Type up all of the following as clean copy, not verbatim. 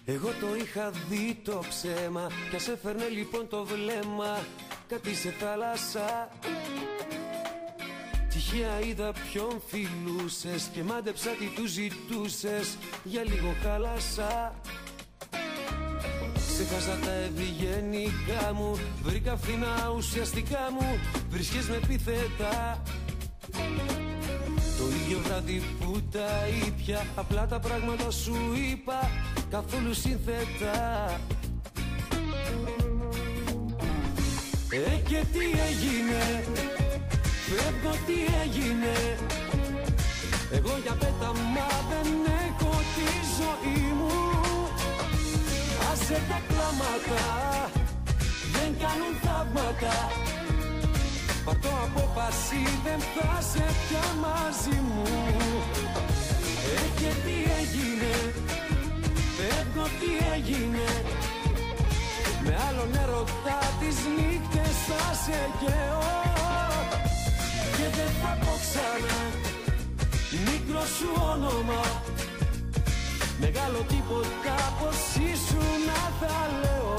Εγώ το είχα δει το ψέμα κι ας έφερνε λοιπόν το βλέμμα κάτι σε θάλασσα. Τυχαία είδα ποιον φιλούσες και μάντεψα τι του ζητούσες, για λίγο χάλασα. Ξέχασα τα ευγενικά μου, βρήκα φθηνά ουσιαστικά μου, βρίσκες με επίθετα. Το ίδιο βράδυ που τα ήπια, απλά τα πράγματα σου είπα, καθόλου σύνθετα. Και τι έγινε, φεύγω, τι έγινε. Εγώ για πέταμα δεν έχω τη ζωή μου. Άσε τα κλάματα, δεν κάνουν θαύματα. Πάρ' το απόφαση, δεν θα σε πια μαζί μου. Και τι έγινε, φεύγω, τι έγινε. Με άλλον έρωτα τις νύχτες θα σε καίω. Και δεν θα πω ξανά μικρό σου όνομα, μεγάλο τίποτα πως ήσουν να θα λέω.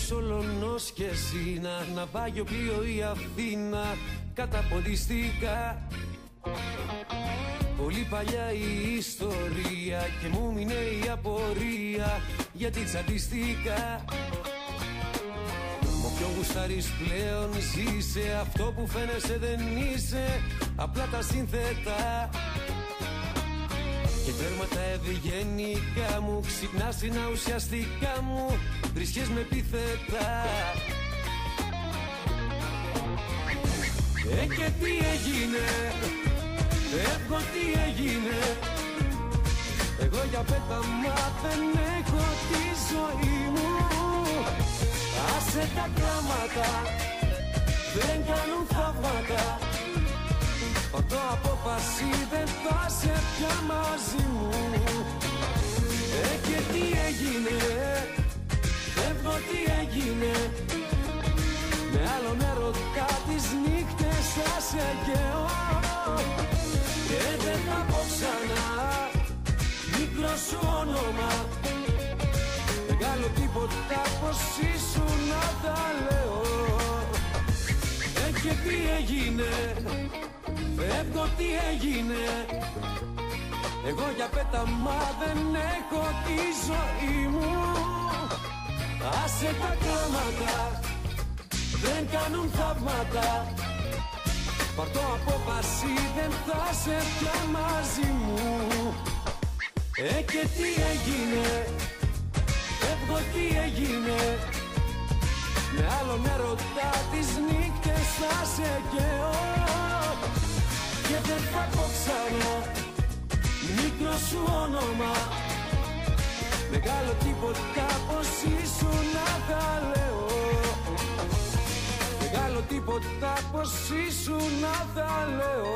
Σολωνός και Σίνα, ναυάγιο πλοίο η Αθήνα, καταποντιστήκα. Πολύ παλιά η ιστορία και μου μείνε η απορία, γιατί τσαντιστήκα. Μ' όποιον γουστάρεις πλέον ζήσε, αυτό που φαίνεσαι δεν είσαι, απλά τα σύνθετα. Και τέρμα τα ευγενικά μου, ξυπνάς την ουσιαστικά μου, βρίσκες με επίθετα. Και τι έγινε, φεύγω, τι έγινε. Εγώ για πέταμα δεν έχω τη ζωή μου. Άσε τα κλάματα, δεν κάνουν θαύματα. Πάρ' το απόφαση, δεν θα σε πια μαζί μου. Και τι έγινε, φεύγω, τι έγινε. Με άλλον έρωτα τις νύχτες θα σε καίω. Και δεν θα πω ξανά μικρό σου όνομα, μεγάλο τίποτα πως ήσουν να τα λέω. Και τι έγινε, φεύγω, τι έγινε. Εγώ για πέταμα δεν έχω τη ζωή μου. Άσε τα κλάματα, δεν κάνουν θαύματα. Πάρ' το απόφαση, δεν θα σε πια μαζί μου. Και τι έγινε, φεύγω, τι έγινε. Με άλλον έρωτα τις νύχτες θα σε καίω. Και δεν θα πω ξανά μικρό σου όνομα, μεγάλο τίποτα πως ήσουν να τα λέω. Μεγάλο τίποτα πως ήσουν να τα λέω.